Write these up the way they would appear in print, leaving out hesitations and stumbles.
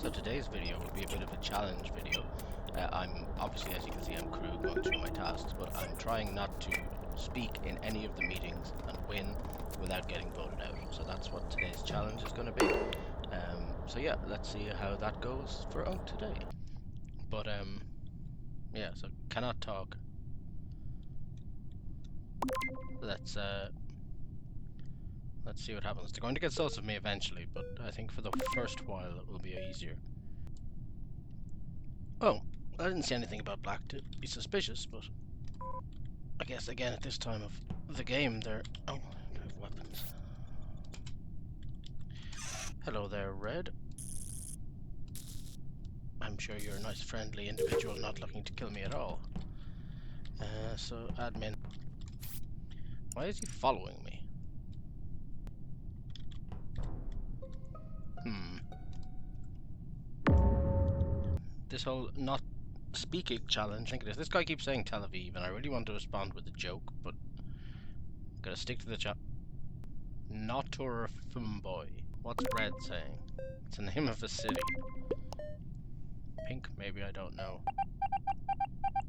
So today's video will be a bit of a challenge video. I'm obviously, as you can see, I'm crew going through my tasks, but I'm trying not to speak in any of the meetings and win without getting voted out. So that's what today's challenge is going to be. So yeah, let's see how that goes for today. But yeah, so cannot talk. Let's see what happens. They're going to get sus of me eventually, but I think for the first while it will be easier. Oh, I didn't see anything about black to be suspicious, but I guess again at this time of the game they're... Oh, I have weapons. Hello there, Red. I'm sure you're a nice friendly individual not looking to kill me at all. So admin. Why is he following me? This whole not speaking challenge, I think it is. This guy keeps saying Tel Aviv, and I really want to respond with a joke, but I'm gonna stick to the chat. Notor Fumboy. What's Red saying? It's the name of a city. Pink, maybe, I don't know.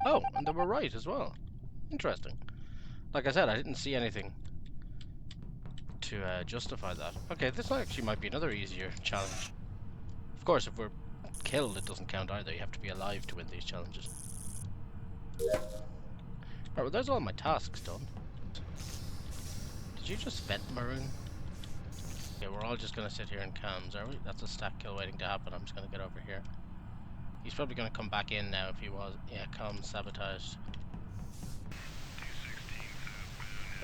Oh, and they were right as well. Interesting. Like I said, I didn't see anything to justify that. Okay, this actually might be another easier challenge. Of course, if we're killed, it doesn't count either. You have to be alive to win these challenges. Alright, well, there's all my tasks done. Did you just vent, Maroon? Okay, we're all just gonna sit here in cams, are we? That's a stack kill waiting to happen. I'm just gonna get over here. He's probably gonna come back in now if he was. Yeah, comms sabotaged.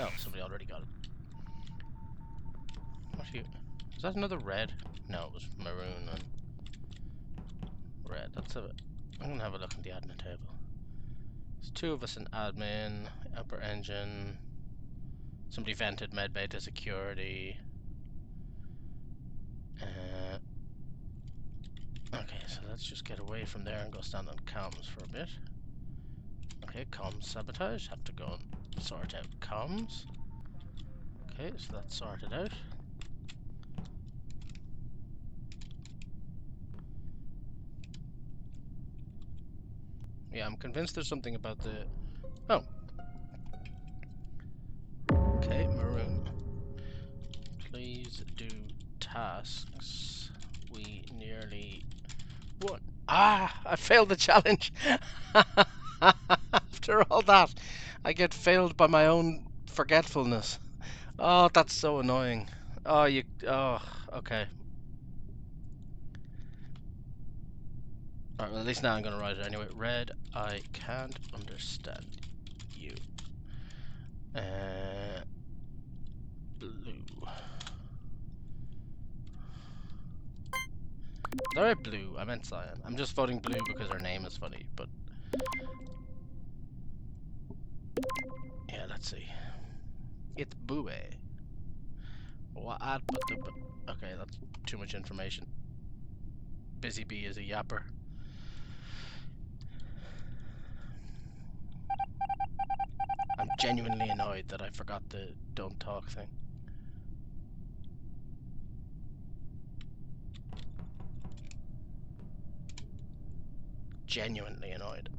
Oh, somebody already got it. What are you? Is that another red? No, it was maroon and red. That's a. I'm gonna have a look at the admin table. There's two of us in admin, upper engine. Somebody vented medbay to security. Okay, so let's just get away from there and go stand on comms for a bit. Okay, comms sabotage. Have to go and sort out comms. Okay, so that's sorted out. Yeah, I'm convinced there's something about the... Oh. Okay, maroon. Please do tasks. We nearly won. Ah! I failed the challenge! After all that, I get failed by my own forgetfulness. Oh, that's so annoying. Oh, you... Oh, okay. Alright, well, at least now I'm gonna write it anyway. Red, I can't understand you. Blue. Did I write blue? I meant cyan. I'm just voting blue because her name is funny, but... Yeah, let's see. It's Bue. What? But the... Okay, that's too much information. Busy Bee is a yapper. I'm genuinely annoyed that I forgot the don't talk thing. Genuinely annoyed.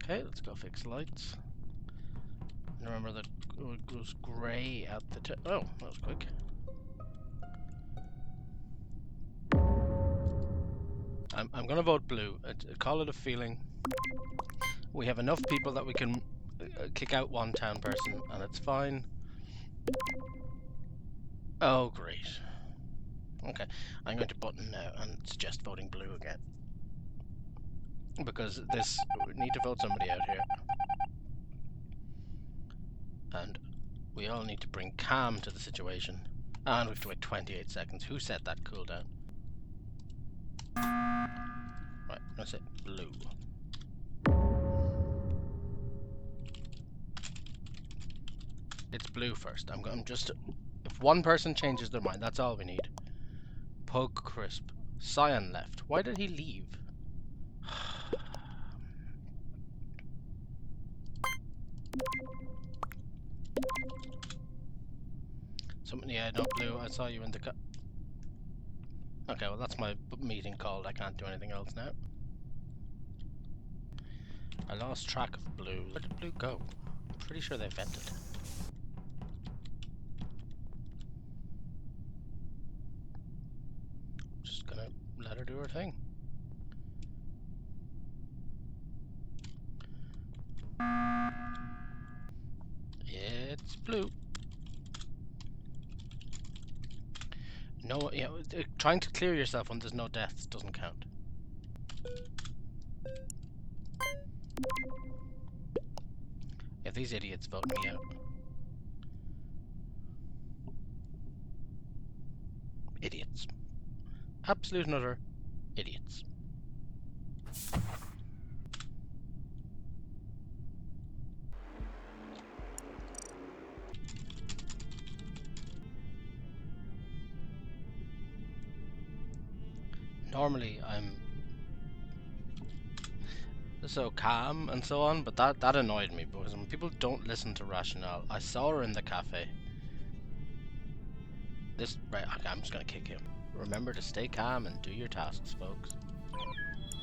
Okay, let's go fix lights. Remember that it was grey at the tip. Oh, that was quick. I'm gonna vote blue. Call it a feeling. We have enough people that we can kick out one town person, and it's fine. Oh, great. Okay, I'm going to button now and suggest voting blue again. Because this... We need to vote somebody out here. And we all need to bring calm to the situation. And we have to wait 28 seconds. Who set that cooldown? Right, I'm gonna say blue. It's blue first. I'm just... If one person changes their mind, that's all we need. Pug Crisp. Cyan left. Why did he leave? Something, yeah, no, Blue, I saw you in the Okay, well that's my meeting called. I can't do anything else now. I lost track of Blue. Where did Blue go? I'm pretty sure they vented. Just gonna let her do her thing. It's Blue. No, yeah, trying to clear yourself when there's no deaths doesn't count. If these idiots vote me out. Idiots. Absolute and utter idiots. Normally I'm so calm and so on, but that annoyed me because when people don't listen to rationale. I saw her in the cafe. Right, okay, I'm just gonna kick him. Remember to stay calm and do your tasks, folks.